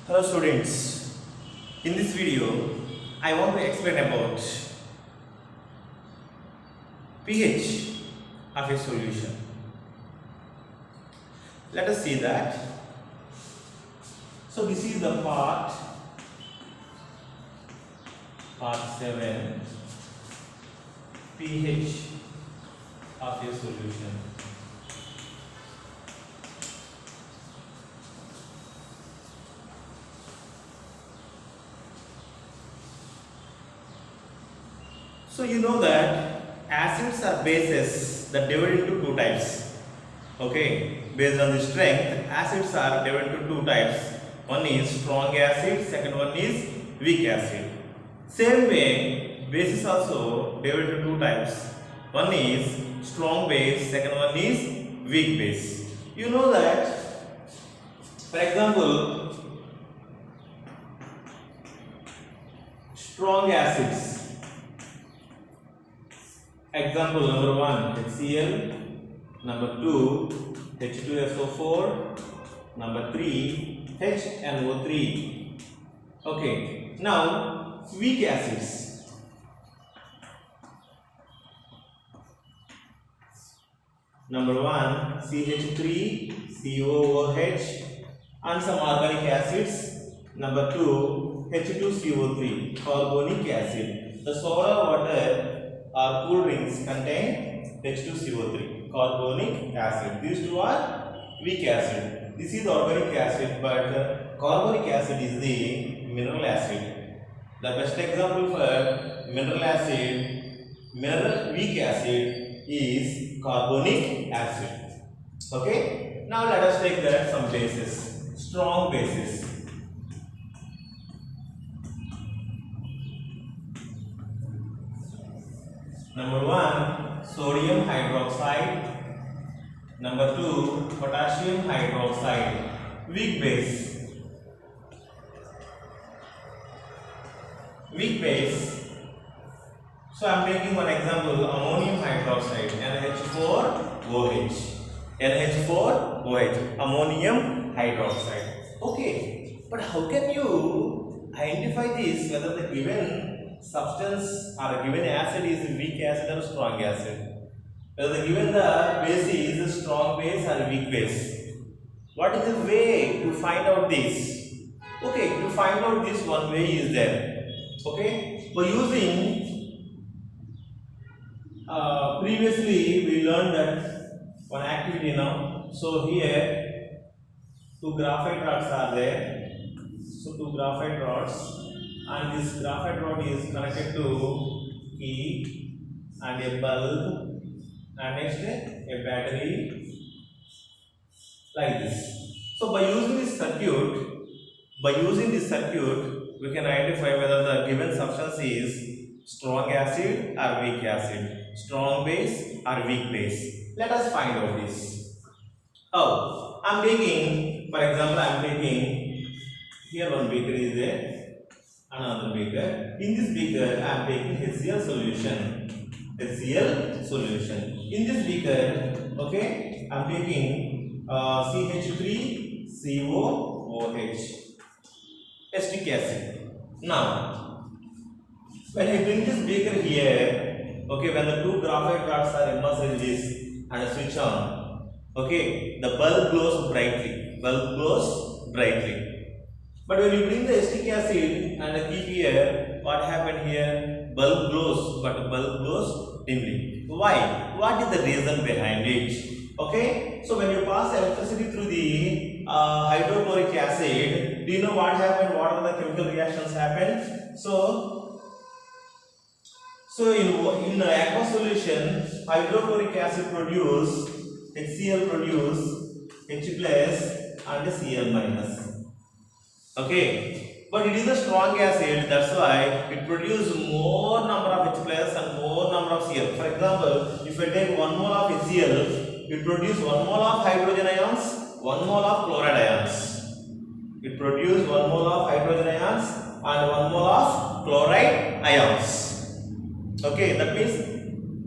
Hello students, in this video I want to explain about pH of a solution. Let us see that. So this is the part 7 pH of a solution. So you know that acids or bases that divide into two types. Okay, based on the strength, acids are divided into two types. One is strong acid, second one is weak acid. Same way, bases also divided into two types. One is strong base, second one is weak base. You know that, for example, strong acids. Example number 1 HCl, number 2 H2SO4, number 3 HNO3. Okay, now weak acids. Number 1 CH3COOH and some organic acids. Number 2 H2CO3 carbonic acid. The soda water or cool drinks contain H2CO3 carbonic acid. These two are weak acid. This is organic acid, but carbonic acid is the mineral acid. The best example for mineral weak acid is carbonic acid. Okay, now let us take that some bases, strong bases. Number 1 sodium hydroxide, number 2 potassium hydroxide. Weak base. Weak base. So I am taking one example, ammonium hydroxide, NH4OH. NH4OH, ammonium hydroxide. Okay, but how can you identify this, whether the given substance or a given acid is weak acid or strong acid? Whether the given the base is strong base or weak base? What is the way to find out this? Okay, to find out this, one way is there. Okay, by using previously we learned that one activity now. So here two graphite rods are there. So two graphite rods, and this graphite rod is connected to key and a bulb, and next a battery, like this. So by using this circuit, we can identify whether the given substance is strong acid or weak acid, strong base or weak base. Let us find out this. Oh, I am taking, for example, I am taking here one beaker is there, another beaker. In this beaker, I am taking HCl solution. HCl solution. In this beaker, okay, I am taking CH3COOH, acetic acid. Now, when I bring this beaker here, okay, when the two graphite rods are immersed in this and I switch on, okay, the bulb glows brightly. Bulb glows brightly. But when you bring the acetic acid and keep here, what happened here? Bulb glows, but bulb glows dimly. Why? What is the reason behind it? Okay, so when you pass electricity through the hydrochloric acid, do you know what happened? What are the chemical reactions happen? So in aqueous solution, hydrochloric acid produce HCl produce H plus and Cl minus. Okay, but it is a strong acid, that's why it produces more number of H plus and more number of Cl. For example, if I take 1 mole of HCl, it produces 1 mole of hydrogen ions, 1 mole of chloride ions. It produces 1 mole of hydrogen ions and 1 mole of chloride ions. Okay, that means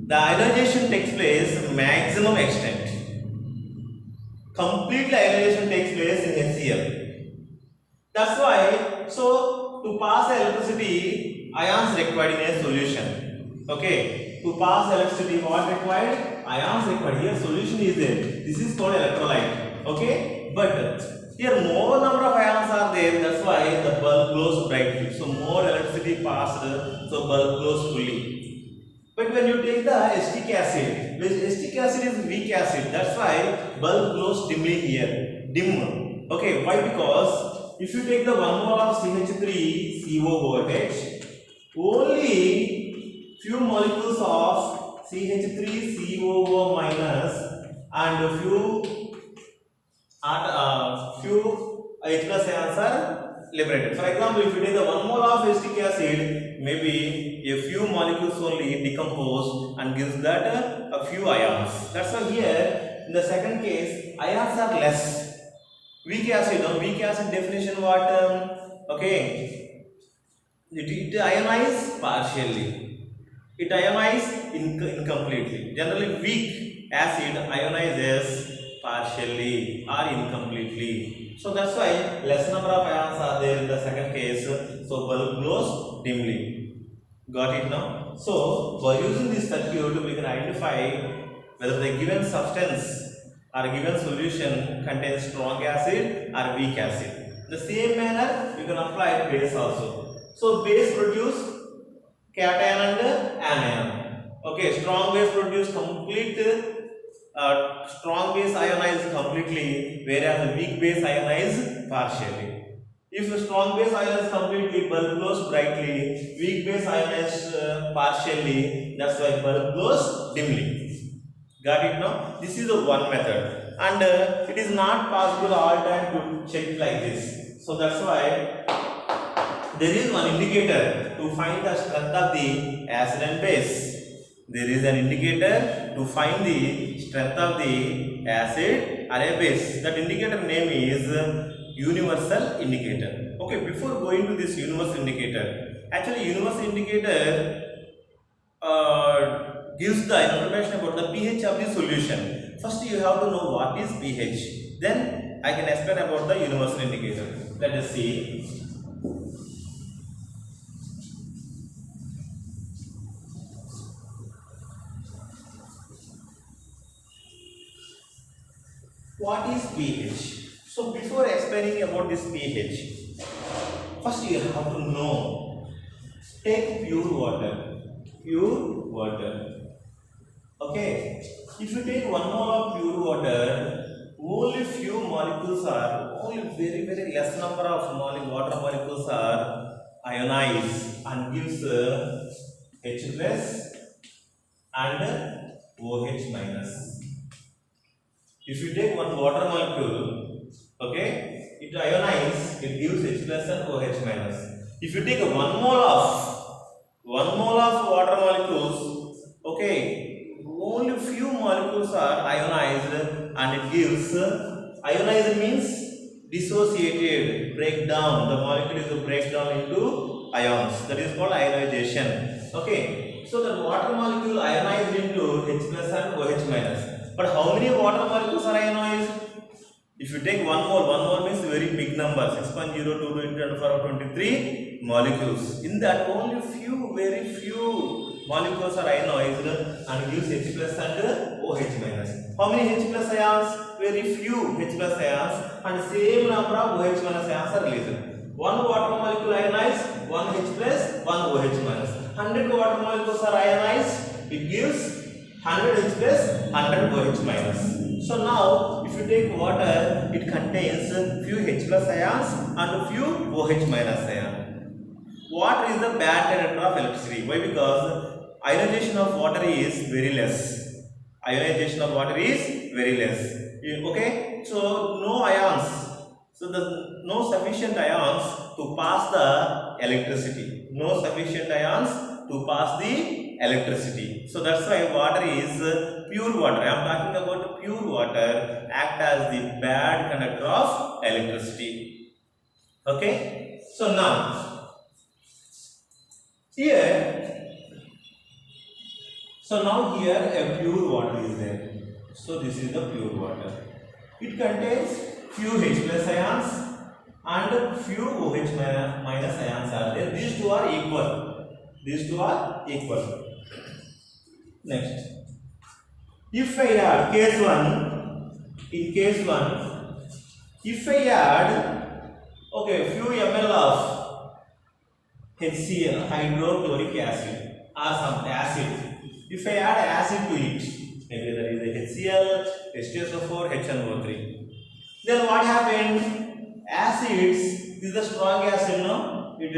the ionization takes place maximum extent. Completely ionization takes place in HCl. That's why, so to pass electricity, ions required in a solution. Okay, to pass electricity, what required? Ions required. Here solution is there. This is called electrolyte. Okay, but here more number of ions are there. That's why the bulb glows brightly. So more electricity passed, so bulb glows fully. But when you take the acetic acid, which acetic acid is weak acid, that's why bulb glows dimly here. Dim. Okay, why? Because if you take the 1 mole of CH3COOH, only few molecules of CH3COO minus and few H plus ions are liberated. For example, if you take the 1 mole of acetic acid, maybe a few molecules only decompose and gives that a few ions. That's why here in the second case ions are less. Weak acid definition what? Okay, it ionize partially. It ionize incompletely. Generally, weak acid ionizes partially or incompletely. So that's why less number of ions are there in the second case. So bulb glows dimly. Got it now? So by using this circuit, we can identify whether the given substance or given solution contains strong acid or weak acid. The same manner you can apply base also. So base produce cation and anion. Okay, strong base produce complete, strong base ionize completely, whereas the weak base ionize partially. If the strong base ionize completely, bulb glows brightly. Weak base ionize partially, that's why bulb glows dimly. Got it now? This is the one method, and it is not possible all time to check like this. So that's why there is one indicator to find the strength of the acid and base. There is an indicator to find the strength of the acid or a base. That indicator name is universal indicator. Okay, before going to this universal indicator, actually universal indicator gives the information about the pH of the solution. First you have to know what is pH. Then I can explain about the universal indicator. Let us see. What is pH? So before explaining about this pH, first you have to know. Take pure water. Pure water. Okay, if you take 1 mole of pure water, only few molecules are, only very less number of water molecules are ionized and gives H plus and OH minus. If you take one water molecule, okay, it ionizes, it gives H plus and OH minus. If you take 1 mole of water molecules, okay, only few molecules are ionized and it gives, ionized means dissociated, breakdown. The molecule is breakdown into ions. That is called ionization. Okay, so the water molecule ionized into H plus and OH minus. But how many water molecules are ionized? If you take 1 mole means very big number, 6.022 into 10 to the power of 23 molecules. In that only very few molecules are ionized and gives H plus and OH minus. How many H plus ions? Very few H plus ions and same number of OH minus ions are released. One water molecule ionized, one H plus, one OH minus. 100 water molecules are ionized, it gives 100 H plus, 100 OH minus. So now, if you take water, it contains few H plus ions and few OH minus ions. Water is the bad conductor of electricity. Why? Because ionization of water is very less. Ionization of water is very less. Okay, so no ions. So no sufficient ions to pass the electricity. No sufficient ions to pass the electricity. So that's why water is pure water. I am talking about pure water act as the bad conductor of electricity. Okay. So now here, a pure water is there. So this is the pure water. It contains few H plus ions and few OH minus ions are there. These two are equal. These two are equal. Next, if I add case 1, in case 1, if I add few ml of HCl, hydrochloric acid, or some acid, if I add acid to it, maybe there is a HCl, H2SO4, HNO3, then what happened? Acids, this is a strong acid, no? It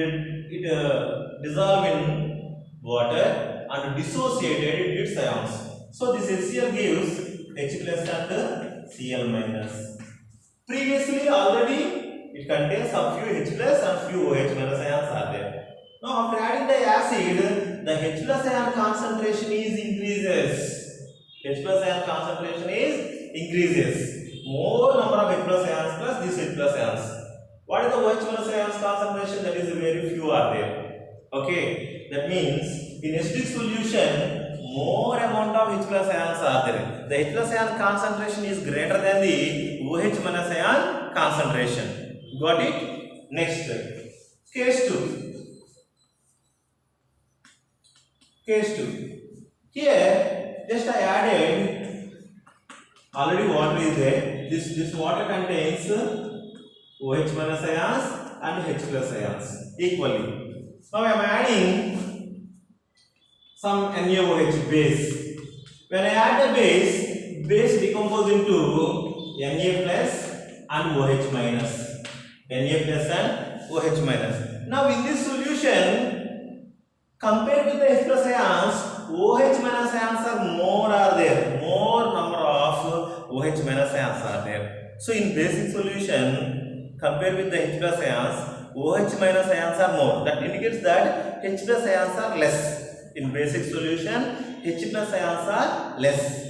dissolve in water and dissociated its ions. So this HCl gives H plus and Cl minus. Previously already it contains some few H plus and few OH minus ions are there. Now after adding the acid, the H plus ion concentration is increases. H plus ion concentration is increases. More number of H plus ions plus this H plus ions. What is the OH minus ions concentration? That is very few are there. Okay, that means in acidic solution, more amount of H plus ions are there. The H plus ion concentration is greater than the OH minus ion concentration. Got it? Next, case 2. Case 2. Here, just I added already water is there. This water contains OH minus ions and H plus ions equally. Now I am adding some NaOH base. When I add the base decomposes into Na plus and OH minus. Na plus and OH minus. Now in this solution, compared with the H plus ions, OH minus ions are more are there. More number of OH minus ions are there. So in basic solution, compared with the H plus ions, OH minus ions are more. That indicates that H plus ions are less. In basic solution, H plus ions are less.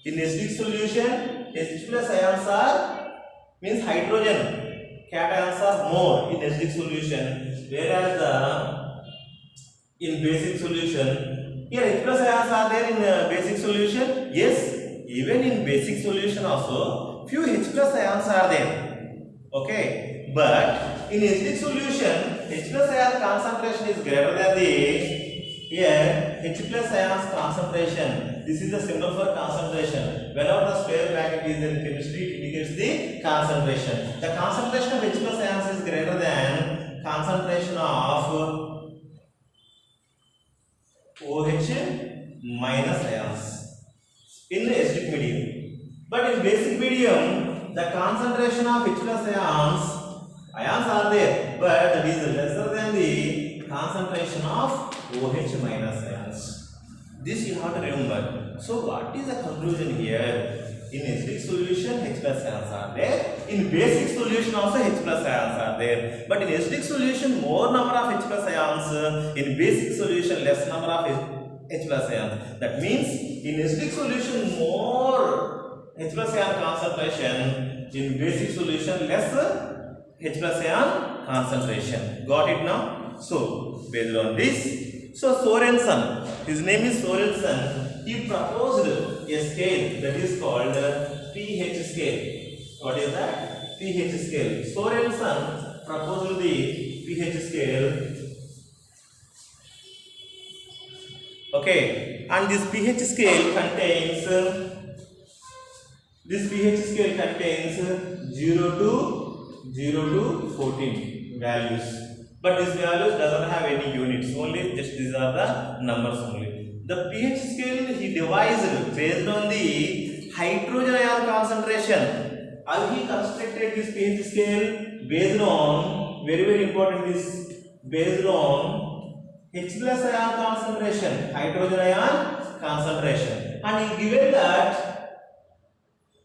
In acidic solution, H plus ions are means hydrogen. Cations are more in acidic solution, whereas in basic solution, here H plus ions are there in basic solution. Yes, even in basic solution also few H plus ions are there. Okay, but in acidic solution, H plus ion concentration is greater than the here H plus ions concentration. This is the symbol for concentration. Whenever the square bracket is in chemistry, it indicates the concentration. The concentration of H plus ions is greater than concentration of OH minus ions in the acidic medium. But in basic medium, the concentration of H plus ions are there, but that is lesser than the concentration of OH minus ions. This you have to remember. So what is the conclusion here? In acidic solution, H plus ions are there. In basic solution also H plus ions are there. But in acidic solution, more number of H plus ions. In basic solution, less number of H plus ions. That means in acidic solution, more H plus ion concentration. In basic solution, less H plus ion concentration. Got it now? So based on this, so Sorensen, his name is Sorensen, he proposed a scale that is called pH scale. What is that? pH scale. Sorensen proposed the pH scale. Okay, and this pH scale contains 0 to 14 values. But these values doesn't have any units, only just these are the numbers only. The pH scale he devised based on the hydrogen ion concentration. And he constructed this pH scale based on, very important, this based on H plus ion concentration, hydrogen ion concentration. And he given that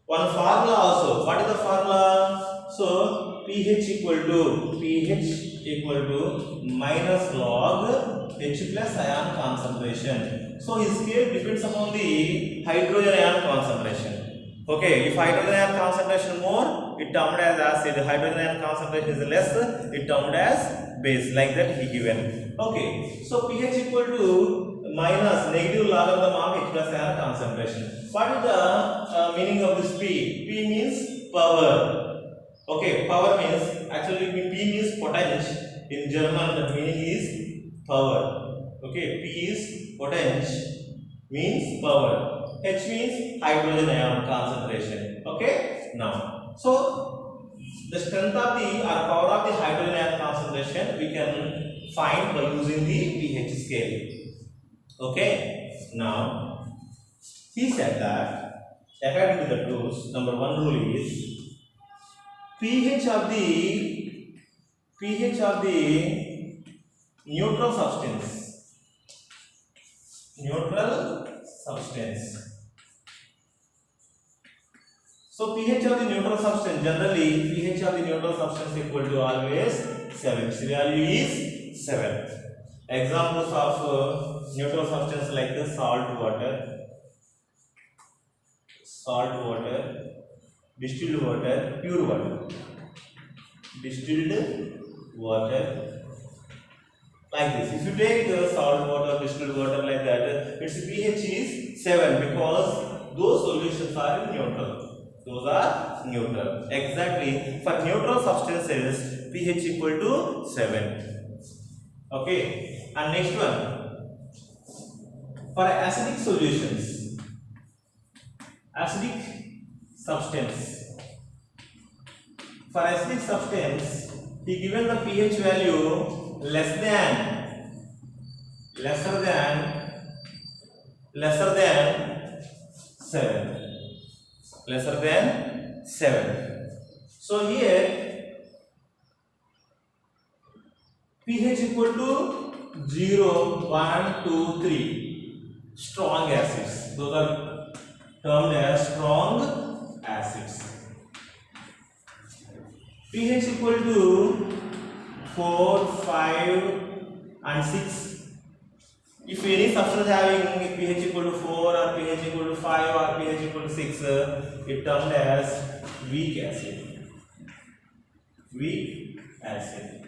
one formula also. What is the formula? So pH equal to minus log H plus ion concentration. So his scale depends upon the hydrogen ion concentration. Okay, if hydrogen ion concentration more, it termed as acid. Hydrogen ion concentration is less, it termed as base. Like that he given. Okay, so pH equal to minus negative logarithm of H plus ion concentration. What is the meaning of this P? P means power. Okay, power means actually P means potential. In German, the meaning is power. Okay, P is potential means power. H means hydrogen ion concentration. Okay, now so the strength of the or power of the hydrogen ion concentration we can find by using the pH scale. Okay, now he said that according to the rules, number one rule is pH of the neutral substance. Neutral substance. So pH of the neutral substance, generally pH of the neutral substance equal to always 7. Its value is 7. Examples of neutral substance like the salt water, distilled water, pure water, distilled water, like this. If you take salt water, distilled water like that, its pH is 7 because those solutions are in neutral. Those are neutral. Exactly. For neutral substances, pH equal to 7. Okay. And next one. For acidic solutions, acidic substance. For acidic substance, he given the pH value lesser than 7. Lesser than 7. So here pH equal to 0, 1, 2, 3. Strong acids. Those are termed as strong acids. pH equal to 4, 5 and 6. If any substance having pH equal to 4 or pH equal to 5 or pH equal to 6, it termed as weak acid. Weak acid.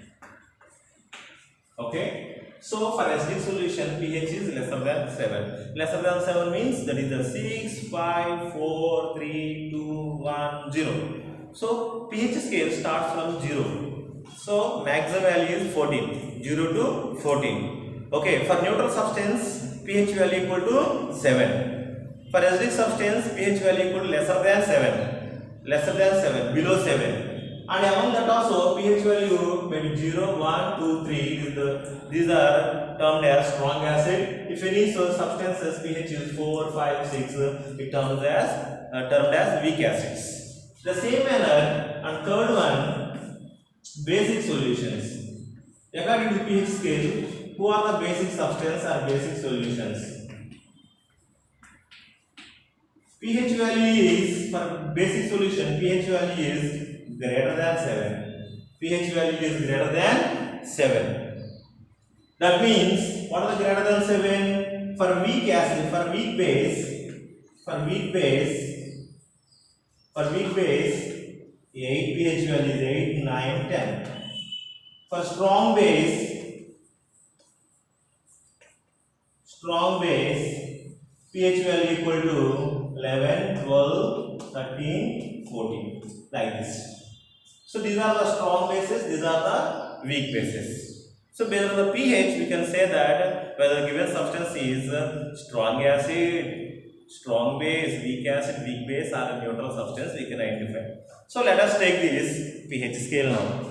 Okay. So for acidic solution, pH is lesser than 7. Lesser than 7 means that is the 6, 5, 4, 3, 2, 1, 0. So pH scale starts from 0. So maximum value is 14. 0 to 14. Okay, for neutral substance, pH value equal to 7. For acidic substance, pH value equal to lesser than 7. Lesser than 7, below 7. And among that also, pH value maybe 0, 1, 2, 3. These are termed as strong acid. If any substances pH is 4, 5, 6, it termed as weak acids. The same manner, and third one, basic solutions. According to pH scale, who are the basic substance or basic solutions? pH value is, for basic solution, pH value is greater than 7. pH value is greater than 7. That means, what are the greater than 7? For weak acid, for weak base, 8 pH value is 8, 9, 10. For strong base, pH value equal to 11, 12, 13, 14, like this. So these are the strong bases, these are the weak bases. So based on the pH, we can say that whether given substance is strong acid, strong base, weak acid, weak base, or a neutral substance, we can identify. So let us take this pH scale now.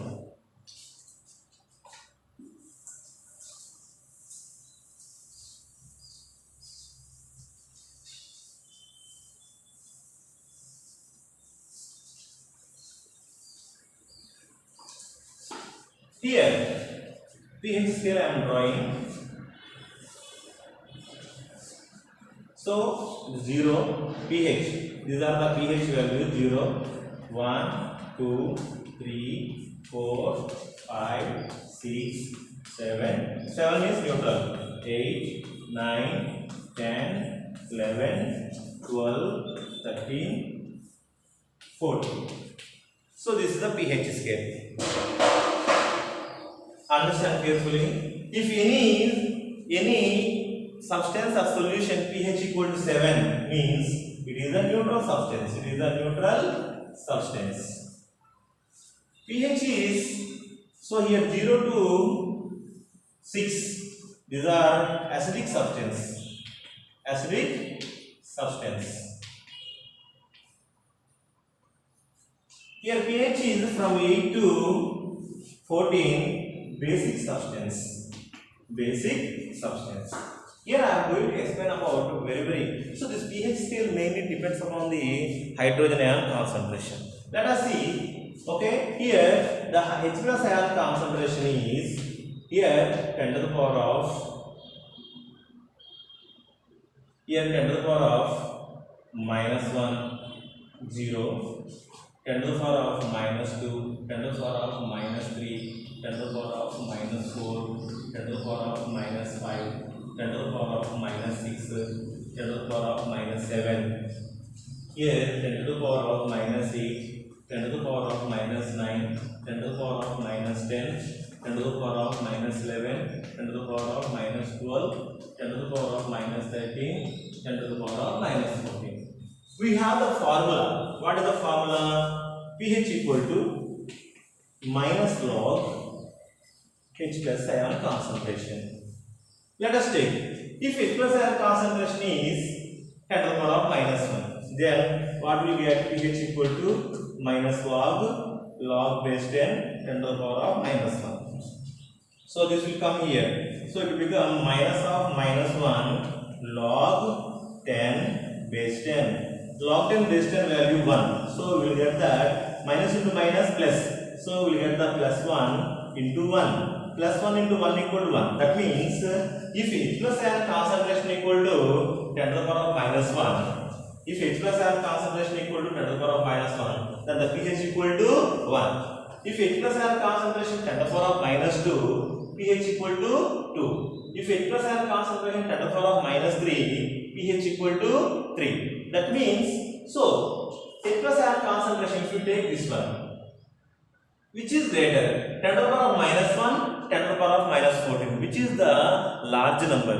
Here, pH scale I am drawing. So 0 pH. These are the pH values 0, 1, 2, 3, 4, 5, 6, 7. 7 is neutral. 8, 9, 10, 11, 12, 13, 14. So this is the pH scale. Understand carefully. If any substance or solution pH equal to 7 means it is a neutral substance. It is a neutral substance. pH is, so here 0 to 6. These are acidic substance. Acidic substance. Here pH is from 8 to 14. Basic substance. Basic substance. Here I am going to explain about very. So this pH scale mainly depends upon the hydrogen ion concentration. Let us see. Okay, here the H plus ion concentration is here 10 to the power of -1, 0, 10 to the power of -2, 10 to the power of -3, 10 to the power of -4, 10 to the power of -5, 10 to the power of -6, 10 to the power of -7. Here 10 to the power of -8, 10 to the power of -9, 10 to the power of -10, 10 to the power of -11, 10 to the power of -12, 10 to the power of -13, 10 to the power of -14. We have the formula. What is the formula? pH equal to minus log H plus ion concentration. Let us take, if H plus ion concentration is 10 to the power of -1, then what will get? pH equal to minus log base 10 to the power of -1. So this will come here. So it will become minus of -1 log 10 base 10. Log 10 base 10 value 1. So we will get that minus into minus plus. So we will get the plus 1 into 1. Plus 1 into 1 equal to 1. That means if H plus ion concentration equal to 10 to the power of -1. If H plus ion concentration equal to 10 to the power of -1, then the pH equal to 1. If H plus ion concentration 10 to the power of -2, pH equal to 2. If H plus ion concentration 10 to the power of -3, pH equal to 3. That means, so H plus ion concentration, if you take this one, which is greater, 10 to the power of -1, 10 to the power of -14, which is the large number?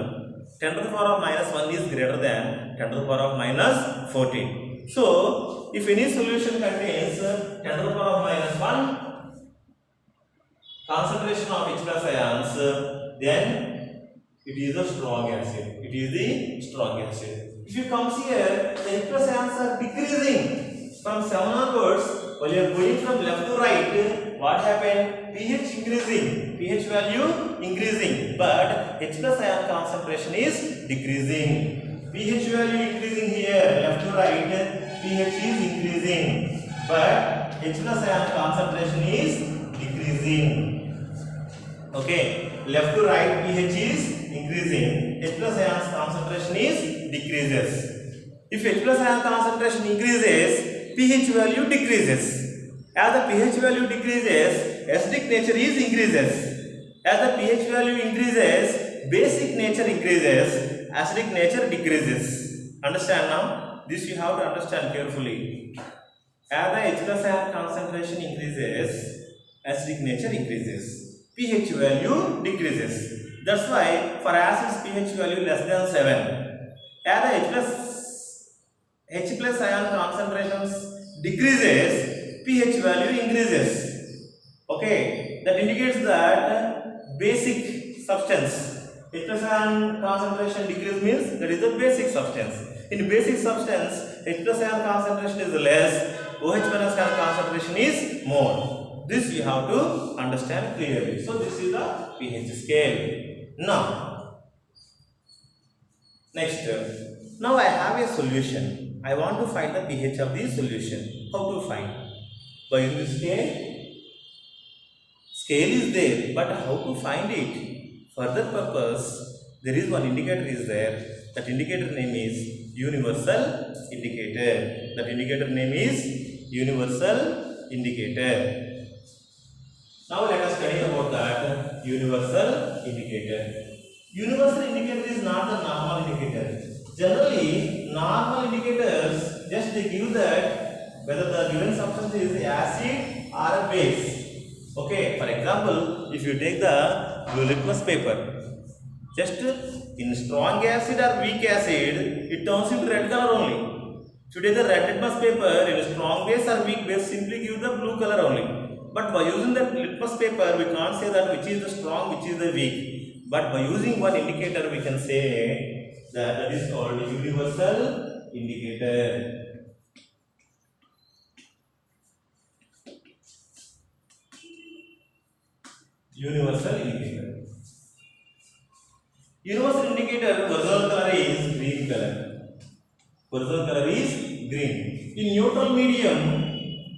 10 to the power of -1 is greater than 10 to the power of -14. So, if any solution contains 10 to the power of -1 concentration of H plus ions, then it is a strong acid. It is the strong acid. If you come here, the H plus ions are decreasing from 7 onwards. While you are going from left to right, what happened? pH increasing, pH value increasing, but H plus ion concentration is decreasing. pH value increasing here, left to right, pH is increasing, but H plus ion concentration is decreasing. Okay, left to right, pH is increasing, H plus ion concentration is decreases. If H plus ion concentration increases, pH value decreases. As the pH value decreases, acidic nature is increases. As the pH value increases, basic nature increases, acidic nature decreases. Understand now? This you have to understand carefully. As the H plus ion concentration increases, acidic nature increases, pH value decreases. That's why for acids pH value less than 7. As the H plus ion concentrations decreases, pH value increases. Okay, that indicates that basic substance, H plus ion concentration decrease means that is the basic substance. In basic substance, H plus ion concentration is less, OH minus ion concentration is more. This you have to understand clearly. So this is the pH scale. Now, next, now I have a solution. I want to find the pH of the solution. How to find? By using the scale. Scale is there, but how to find it? For that purpose, there is one indicator is there. That indicator name is universal indicator. That indicator name is universal indicator. Now let us study about that universal indicator. Universal indicator is not the normal indicator. Generally, normal indicators just they give that whether the given substance is acid or a base. Okay, for example, if you take the blue litmus paper, just in strong acid or weak acid, it turns into red color only. If you take the red litmus paper in a strong base or weak base, simply give the blue color only. But by using the litmus paper, we can't say that which is the strong, which is the weak. But by using one indicator, we can say that is called universal indicator. Universal indicator. Universal indicator horizontal color is green color. Horizontal color is green. In neutral medium,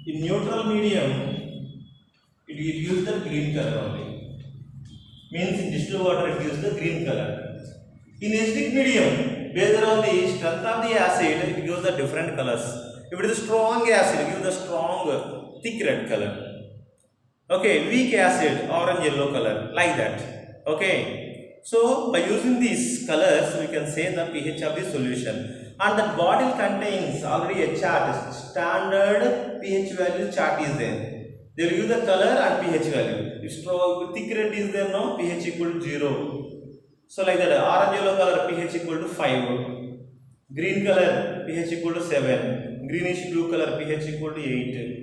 it gives the green color only. Means in distilled water it gives the green color. In acidic medium, based on the strength of the acid, it gives the different colors. If it is a strong acid, it gives the strong, thick red color. Okay, weak acid, orange yellow color, like that. Okay, so by using these colors, we can say the pH of the solution. And that bottle contains already a chart, standard pH value chart is there. They will give the color and pH value. If strong, thick red is there, no, pH equal to 0. So like that, orange yellow color pH equal to 5. Green color pH equal to 7. Greenish blue color pH equal to 8.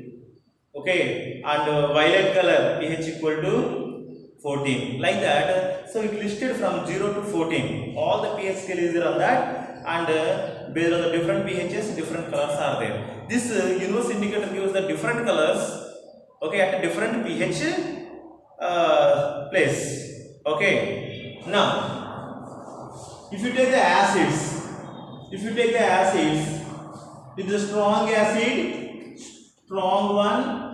Okay, and violet color pH equal to 14, like that. So it listed from 0 to 14, all the pH scale is there on that, and based on the different pHs, different colors are there. This universal indicator gives the different colors, okay, at a different pH place. Okay, now if you take the acids, with the strong acid, strong one,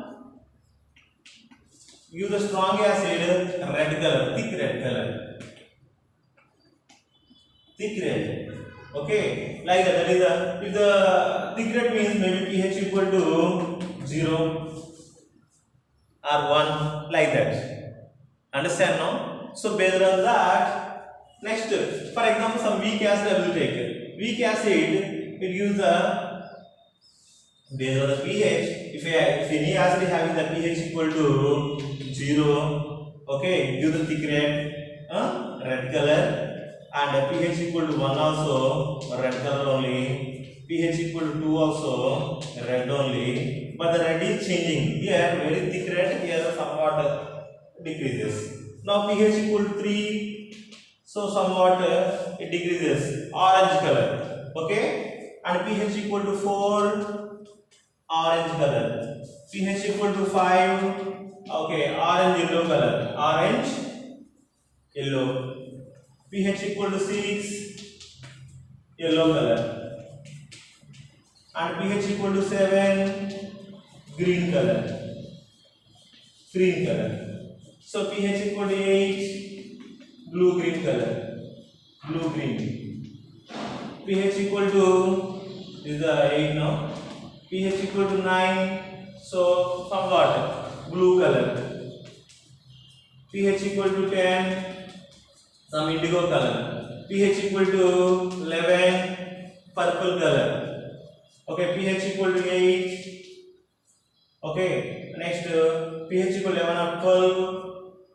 use the strong acid, red color, thick red color, thick red. Okay, like that. That is if the thick red means maybe pH equal to 0 or 1, like that. Understand now? So based on that, next, for example, some weak acid I will take. Weak acid, it gives the based on the pH, if any acid having the pH equal to 0, okay, give the thick red color, and pH equal to 1 also red color only, pH equal to 2 also red only, but the red is changing. Here very thick red, here somewhat decreases. Now pH equal to 3, so somewhat it decreases. Orange color, okay, and pH equal to 4. Orange color, pH equal to 5, okay, orange yellow color, orange yellow, pH equal to 6, yellow color, and pH equal to 7, green color, so pH equal to 8, blue green color, blue green, pH equal to, this is the 8 now, pH equal to 9, so somewhat blue color, pH equal to 10, some indigo color, pH equal to 11, purple color, okay, pH equal to 8, okay, next pH equal to 11 or 12,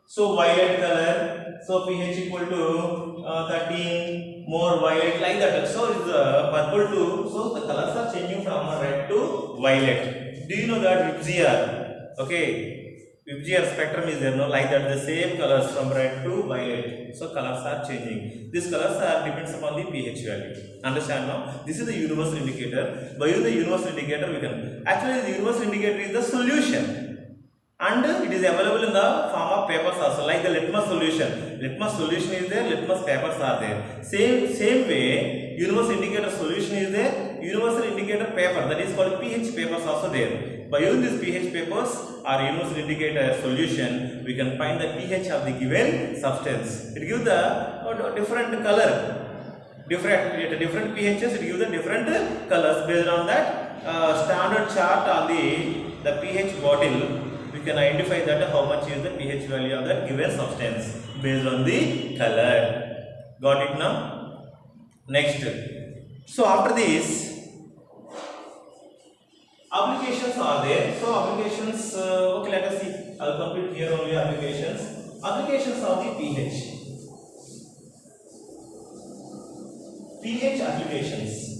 so violet color, so pH equal to 13, more violet, like that. So it is purple to, so the colors are changing from red to violet. Do you know that VIBGR, okay, VIBGR spectrum is there, no, like that, the same colors from red to violet, so colors are changing. These colors are depends upon the pH value. Understand now? This is the universal indicator. By using the universal indicator, we can, actually the universal indicator is the solution, and it is available in the form of papers also, like the litmus solution. Litmus solution is there, litmus papers are there. Same way, universal indicator solution is there, universal indicator paper, that is called pH papers also there. By using these pH papers or universal indicator solution, we can find the pH of the given substance. It gives the different color, different pHs, it gives the different colors. Based on that standard chart on the pH bottle, we can identify that how much is the pH value of that given substance based on the color. Got it now? Next. So after this, applications are there. So applications, okay, let us see. I will complete here only applications. Applications of the pH. pH applications.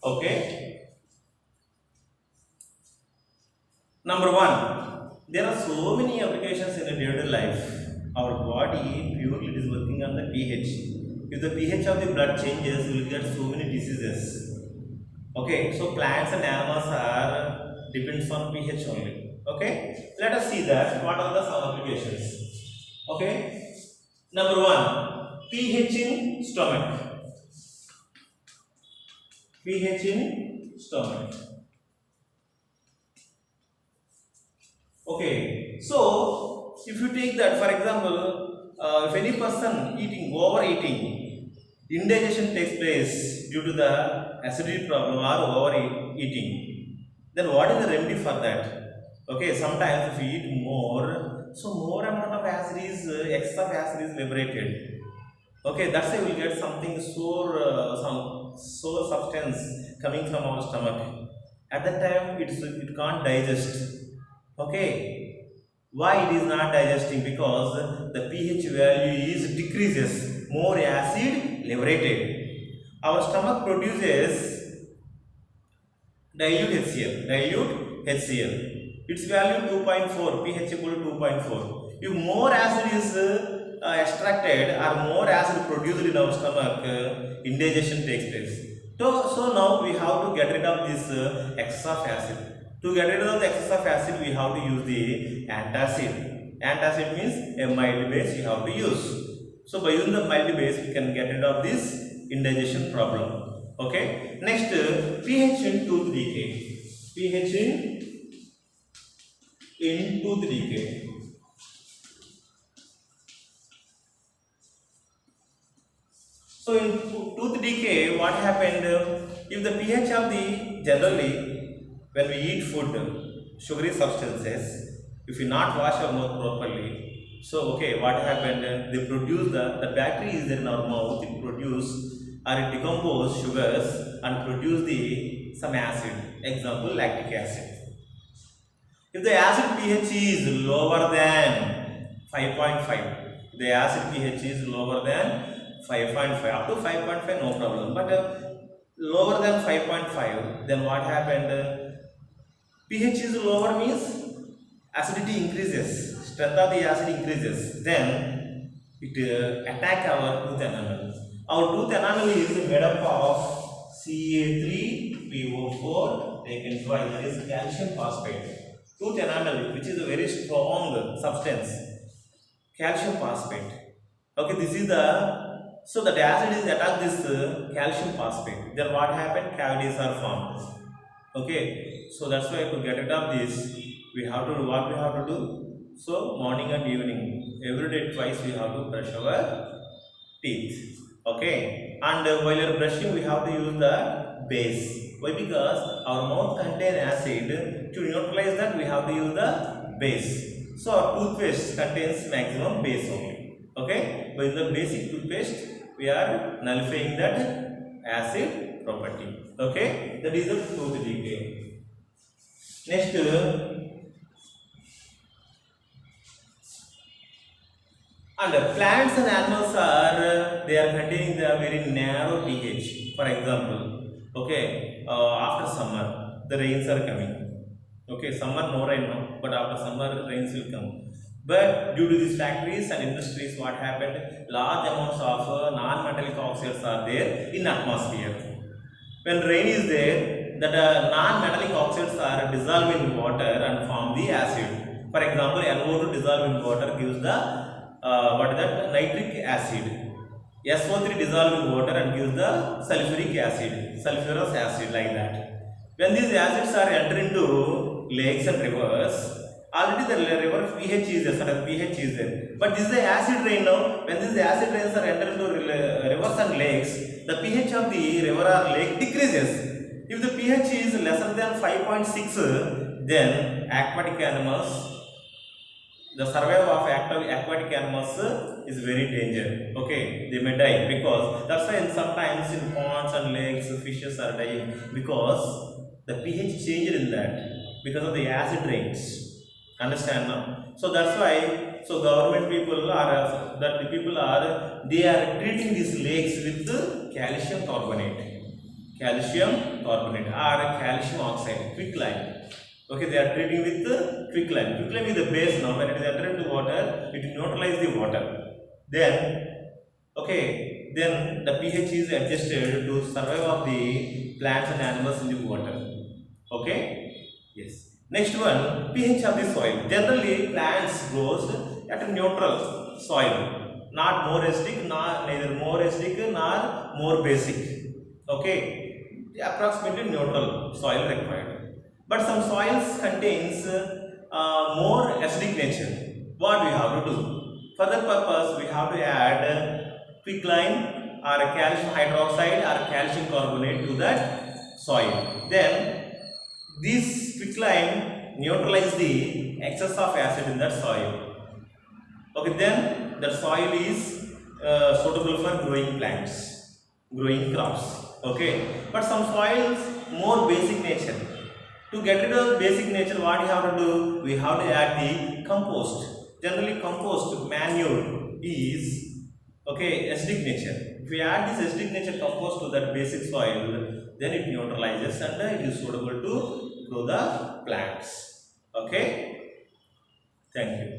Okay. Number one, there are so many applications in a daily life. Our body purely is working on the pH. If the pH of the blood changes, we will get so many diseases. Okay, so plants and animals are depends on pH only. Okay, let us see that what are the some applications. Okay, number one, pH in stomach. pH in stomach. Okay, so if you take that, for example, if any person overeating, indigestion takes place due to the acidity problem or overeating, then what is the remedy for that? Okay, sometimes if you eat more, so more amount of acid is, excess of acid is liberated. Okay, that's why we will get something sore, some sore substance coming from our stomach. At that time, it can't digest. Okay, why it is not digesting? Because the pH value is decreases, more acid liberated. Our stomach produces dilute HCl. Its value 2.4, pH equal to 2.4. If more acid is extracted or more acid produced in our stomach, indigestion takes place. So now we have to get rid of this excess of acid. To get rid of the excess of acid, we have to use the antacid. Antacid means a mild base you have to use. So by using the mild base, we can get rid of this indigestion problem. Okay. Next, pH in tooth decay. pH in tooth decay. So in tooth decay, what happened? If the pH of the generally when we eat food, sugary substances, if you not wash our mouth properly, so okay, what happened? They produce the bacteria is in our mouth. It produce or it decompose sugars and produce the some acid. Example, lactic acid. If the acid pH is lower than 5.5, the acid pH is lower than 5.5, up to 5.5 no problem, but lower than 5.5, then what happened? pH is lower means acidity increases, strength of the acid increases, then it attack our tooth enamel. Our tooth enamel is made up of Ca3PO4 taken twice, that is calcium phosphate. Tooth enamel, which is a very strong substance, calcium phosphate. Okay, this is so the acid is attack this calcium phosphate. Then what happened? Cavities are formed. Okay, so that's why to get rid of this, we have to do what we have to do. So morning and evening, every day twice we have to brush our teeth. Okay, and while you're brushing, we have to use the base. Why? Because our mouth contains acid. To neutralize that, we have to use the base. So our toothpaste contains maximum base only. Okay, by the basic toothpaste, we are nullifying that acid property. Okay, that is the tooth decay. Next, and plants and animals are they are containing the very narrow pH. For example, okay, after summer the rains are coming. Okay, summer no rain now, but after summer rains will come. But due to these factories and industries, what happened? Large amounts of non-metallic oxides are there in atmosphere. When rain is there, that non-metallic oxides are dissolved in water and form the acid. For example, NO2 dissolved in water gives the what is that? Nitric acid. SO3 dissolved in water and gives the sulfuric acid, sulfurous acid, like that. When these acids are enter into lakes and rivers, already the river pH is there, certain pH is there. But this is the acid rain now. When these acid rains are enter into rivers and lakes, the pH of the river or lake decreases. If the pH is lesser than 5.6, then aquatic animals, the survival of aquatic animals is very dangerous. Okay, they may die, because that's why sometimes in ponds and lakes fishes are dying, because the pH changed in that because of the acid rains. Understand now? So that's why, so government people are, they are treating these lakes with calcium carbonate. calcium carbonate or calcium oxide, quicklime. Okay, they are treating with the quicklime. Quicklime is the base now. When it is entered into water, it neutralizes the water. Then, okay, then the pH is adjusted to survive of the plants and animals in the water. Okay, yes. Next one, pH of the soil. Generally, plants grows at a neutral soil, not more acidic, neither more acidic nor more basic. Okay, approximately neutral soil required. But some soils contains more acidic nature. What we have to do? For that purpose, we have to add quicklime or calcium hydroxide or calcium carbonate to that soil. Then this quicklime neutralize the excess of acid in that soil. Okay, then the soil is suitable for growing plants, growing crops. Okay, but some soils more basic nature. To get rid of basic nature, what you have to do? We have to add the compost. Generally, compost manure is okay acidic nature. If we add this acidic nature compost to that basic soil, then it neutralizes and it is suitable to grow the plants. Okay, thank you.